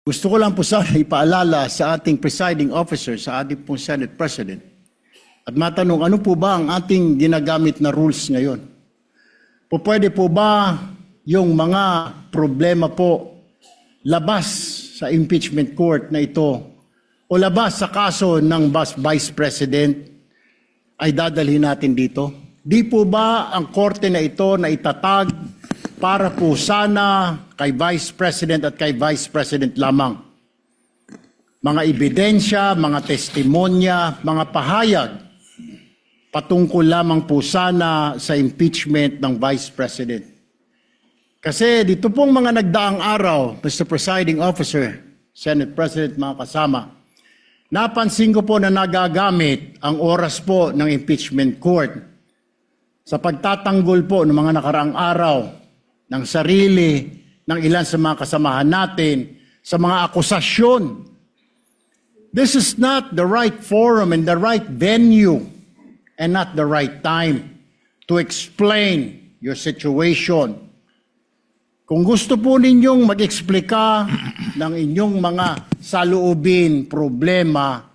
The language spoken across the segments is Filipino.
Gusto ko lang po sana ipaalala sa ating presiding officer, sa ating pong Senate President, at matanong, ano po ba ang ating ginagamit na rules ngayon? Pwede po ba yung mga problema po labas sa impeachment court na ito o labas sa kaso ng Vice President ay dadalhin natin dito? Di po ba ang korte na ito na itatag para po sana kay Vice President at kay Vice President lamang? Mga ebidensya, mga testimonya, mga pahayag patungkol lamang po sana sa impeachment ng Vice President. Kasi dito pong mga nagdaang araw, Mr. Presiding Officer, Senate President, mga kasama, napansin ko po na nagagamit ang oras po ng impeachment court sa pagtatanggol po ng mga nakaraang araw ng sarili ng ilan sa mga kasamahan natin sa mga akusasyon. This is not the right forum and the right venue and not the right time to explain your situation. Kung gusto po ninyong mag-eksplika ng inyong mga saloobin, problema,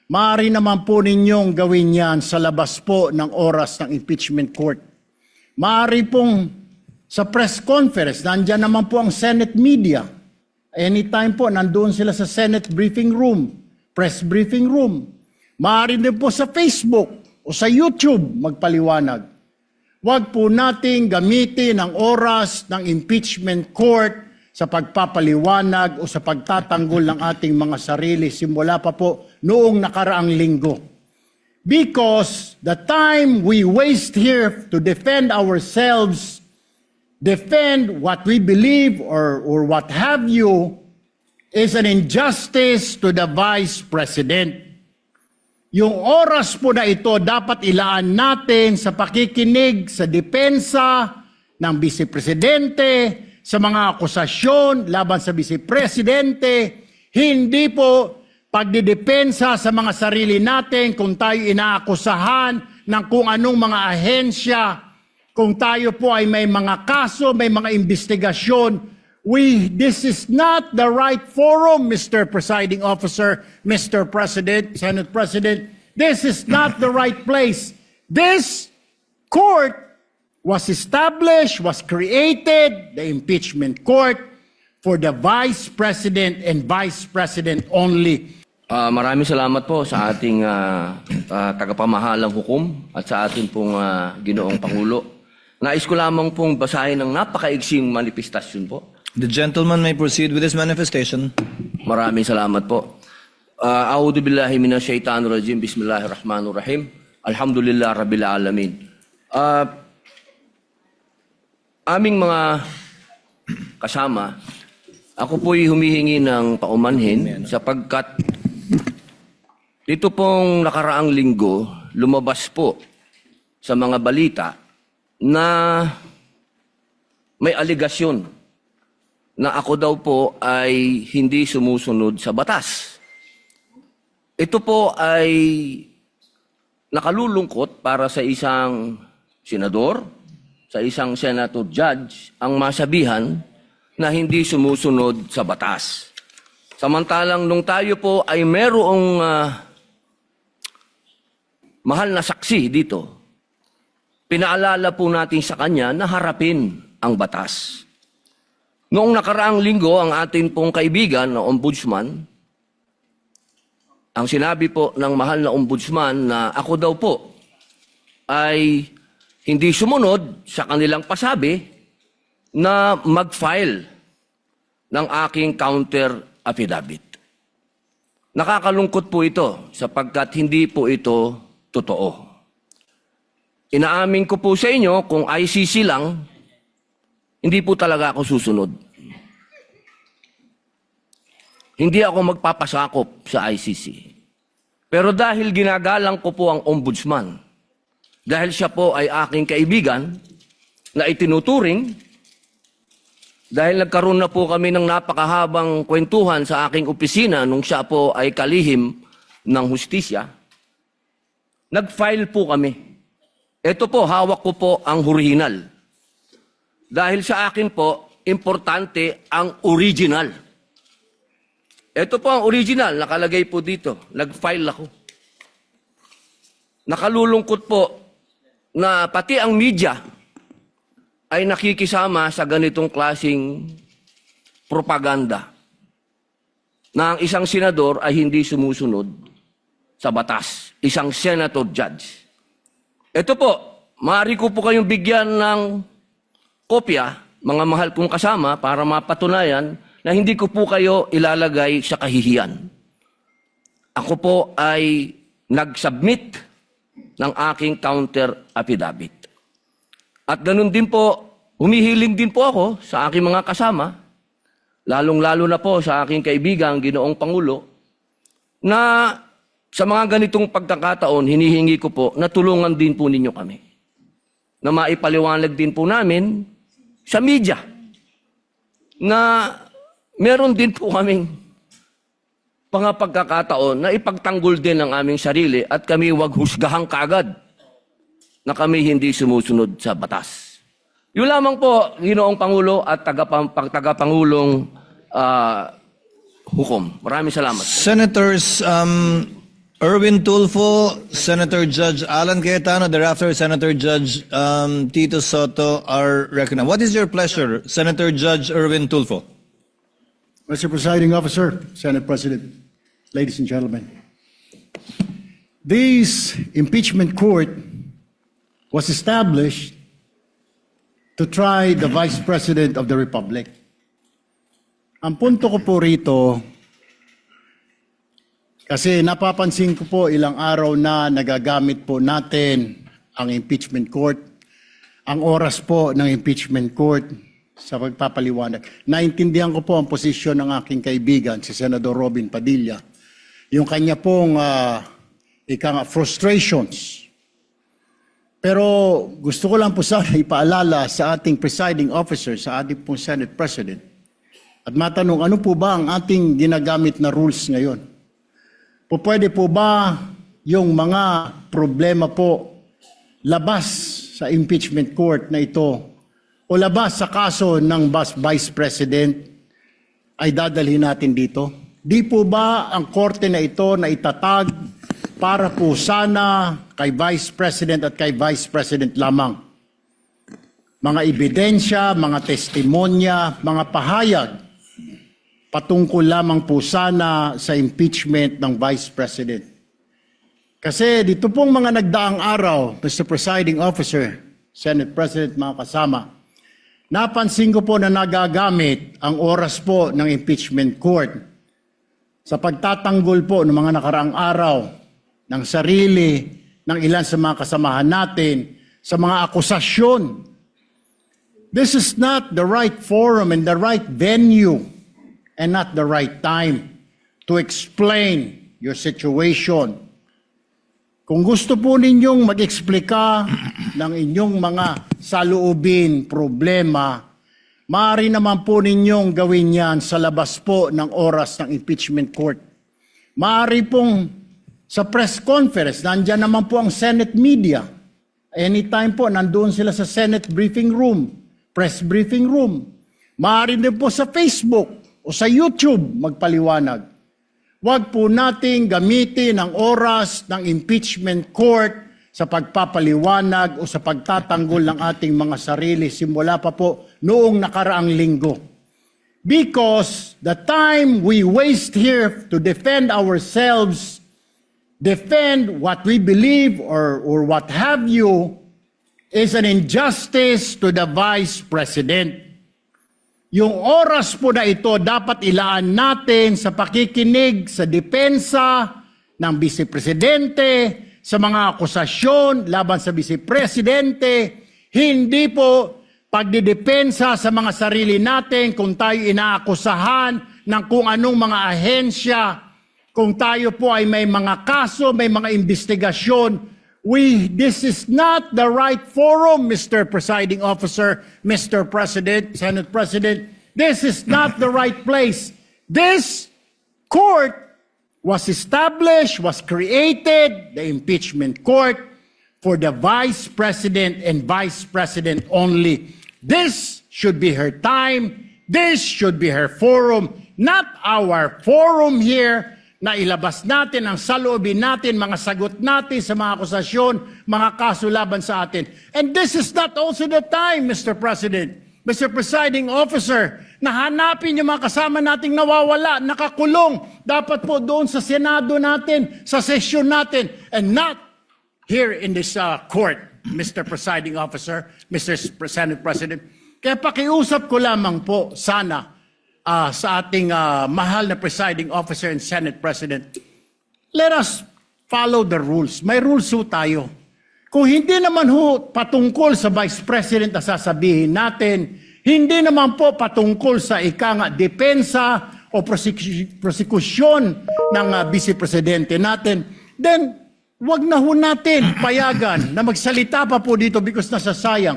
maaari naman po ninyong gawin yan sa labas po ng oras ng impeachment court. Maaari pong sa press conference, nandyan naman po ang Senate media. Anytime po, nandoon sila sa Senate briefing room, press briefing room. Maaari din po sa Facebook o sa YouTube magpaliwanag. Huwag po nating gamitin ang oras ng impeachment court sa pagpapaliwanag o sa pagtatanggol ng ating mga sarili simula pa po noong nakaraang linggo. Because the time we waste here to defend ourselves, defend what we believe or what have you, is an injustice to the Vice President. Yung oras po na ito dapat ilaan natin sa pakikinig sa depensa ng Vice Presidente, sa mga akusasyon laban sa Vice Presidente, hindi po pagdidepensa sa mga sarili natin kung tayo inaakusahan ng kung anong mga ahensya, kung tayo po ay may mga kaso, may mga investigasyon. This is not the right forum, Mr. Presiding Officer, Mr. President, Senate President. This is not the right place. This court was established, was created, the impeachment court, for the Vice President and Vice President only. Maraming salamat po sa ating tagapamahalang hukom at sa ating pong Ginoong Pangulo. Nais ko lamang pong basahin ng napakaigsing manifestasyon po. The gentleman may proceed with his manifestation. Maraming salamat po. A'udhu billahi minash shaitanir rajim. Bismillahirrahmanirrahim. Alhamdulillah rabbil alamin. Aming mga kasama, ako po'y humihingi ng paumanhin sapagkat dito pong nakaraang linggo, lumabas po sa mga balita na may aligasyon na ako daw po ay hindi sumusunod sa batas. Ito po ay nakalulungkot para sa isang senador, sa isang senator judge, ang masabihan na hindi sumusunod sa batas. Samantalang nung tayo po ay merong mahal na saksi dito, pinaalala po natin sa kanya na harapin ang batas. Noong nakaraang linggo, ang atin pong kaibigan na ombudsman, ang sinabi po ng mahal na ombudsman na ako daw po ay hindi sumunod sa kanilang pasabi na mag-file ng aking counter affidavit. Nakakalungkot po ito sapagkat hindi po ito totoo. Inaamin ko po sa inyo kung ICC lang, hindi po talaga ako susunod. Hindi ako magpapasakop sa ICC. Pero dahil ginagalang ko po ang ombudsman, dahil siya po ay aking kaibigan na itinuturing, dahil nagkaroon na po kami ng napakahabang kwentuhan sa aking opisina nung siya po ay kalihim ng hustisya, nag-file po kami. Ito po, hawak ko po ang original. Dahil sa akin po, importante ang original. Ito po ang original, nakalagay po dito. Nag-file ako. Nakalulungkot po na pati ang media ay nakikisama sa ganitong klasing propaganda na ang isang senador ay hindi sumusunod sa batas. Isang senator judge. Ito po, maaari ko po kayong bigyan ng kopya, mga mahal kong kasama, para mapatunayan na hindi ko po kayo ilalagay sa kahihiyan. Ako po ay nag-submit ng aking counter affidavit. At ganun din po, humihiling din po ako sa aking mga kasama, lalong-lalo na po sa aking kaibigan, Ginoong Pangulo, na sa mga ganitong pagkakataon, hinihingi ko po na tulungan din po ninyo kami. Na maipaliwanag din po namin sa media na meron din po kaming mga pagkakataon na ipagtanggol din ang aming sarili at kami wag husgahan kaagad na kami hindi sumusunod sa batas. Yun lamang po, Ginoong Pangulo at tagapangulong hukom. Maraming salamat. Senators Erwin Tulfo, Senator Judge Alan Cayetano, thereafter Senator Judge Tito Soto are recognized. What is your pleasure, Senator Judge Erwin Tulfo? Mr. Presiding Officer, Senate President, ladies and gentlemen, this impeachment court was established to try the Vice President of the Republic. Ang punto ko po rito, kasi napapansin ko po ilang araw na nagagamit po natin ang impeachment court, ang oras po ng impeachment court sa pagpapaliwanag. Naintindihan ko po ang posisyon ng aking kaibigan, si Senador Robin Padilla, yung kanya pong frustrations. Pero gusto ko lang po sana ipaalala sa ating presiding officer, sa ating pong Senate President, at matanong ano po ba ang ating ginagamit na rules ngayon? Pwede po ba yung mga problema po labas sa impeachment court na ito o labas sa kaso ng Vice President ay dadalhin natin dito? Di po ba ang korte na ito na itatag para po sana kay Vice President at kay Vice President lamang? Mga ebidensya, mga testimonya, mga pahayag patungkol lamang po sana sa impeachment ng Vice President. Kasi dito pong mga nagdaang araw, Mr. Presiding Officer, Senate President, mga kasama, napansin ko po na nagagamit ang oras po ng impeachment court sa pagtatanggol po ng mga nakaraang araw ng sarili ng ilan sa mga kasamahan natin sa mga akusasyon. This is not the right forum and the right venue and not the right time to explain your situation. Kung gusto po ninyong mag-eksplika ng inyong mga saloobin, problema, maaari naman po ninyong gawin yan sa labas po ng oras ng impeachment court. Maaari pong sa press conference, nandyan naman po ang Senate media. Anytime po, nandoon sila sa Senate briefing room, press briefing room. Maaari din po sa Facebook o sa YouTube magpaliwanag. Huwag po nating gamitin ang oras ng impeachment court sa pagpapaliwanag o sa pagtatanggol ng ating mga sarili simula pa po noong nakaraang linggo. Because the time we waste here to defend ourselves, defend what we believe or what have you, is an injustice to the Vice President. Yung oras po na ito dapat ilaan natin sa pakikinig sa depensa ng Vice Presidente, sa mga akusasyon laban sa Vice Presidente, hindi po pagdidepensa sa mga sarili natin kung tayo inaakusahan ng kung anong mga ahensya, kung tayo po ay may mga kaso, may mga investigasyon. This is not the right forum, Mr. Presiding Officer, Mr. President, Senate President. This is not the right place. This court was established, was created, the impeachment court, for the Vice President and Vice President only. This should be her time. This should be her forum. not our forum here na ilabas natin ang saloobin natin, mga sagot natin sa mga akusasyon, mga kaso laban sa atin. And this is not also the time, Mr. President, Mr. Presiding Officer, na hanapin yung mga kasama nating nawawala, nakakulong, dapat po doon sa Senado natin, sa sesyon natin, and not here in this court, Mr. Presiding Officer, Mr. Senate President. Kaya pakiusap ko lamang po sana sa ating mahal na Presiding Officer and Senate President, let us follow the rules. May rules ho tayo. Kung hindi naman ho patungkol sa Vice President na sasabihin natin, hindi naman po patungkol sa depensa o prosekusyon ng Vice Presidente natin, then wag na ho natin payagan na magsalita pa po dito because nasasayang.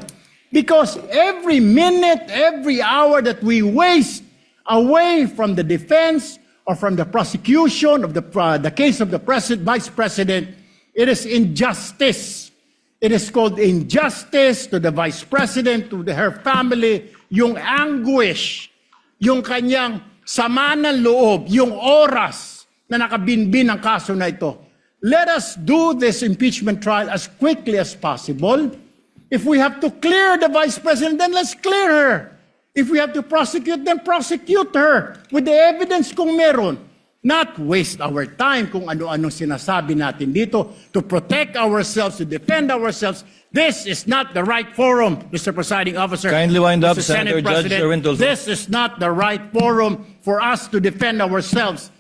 Because every minute, every hour that we waste away from the defense or from the prosecution of the case of the Vice President, it is injustice. It is called injustice to the Vice President, to her family, yung anguish, yung kanyang sama ng loob, yung oras na nakabinbin ang kaso na ito. Let us do this impeachment trial as quickly as possible. If we have to clear the Vice President, then let's clear her. If we have to prosecute, then prosecute her with the evidence kung meron. Not waste our time kung ano-ano sinasabi natin dito to protect ourselves, to defend ourselves. This is not the right forum, Mr. Presiding Officer. Kindly wind up, Mr. Senate Senator Judge President. Erwin Tulfo. This is not the right forum for us to defend ourselves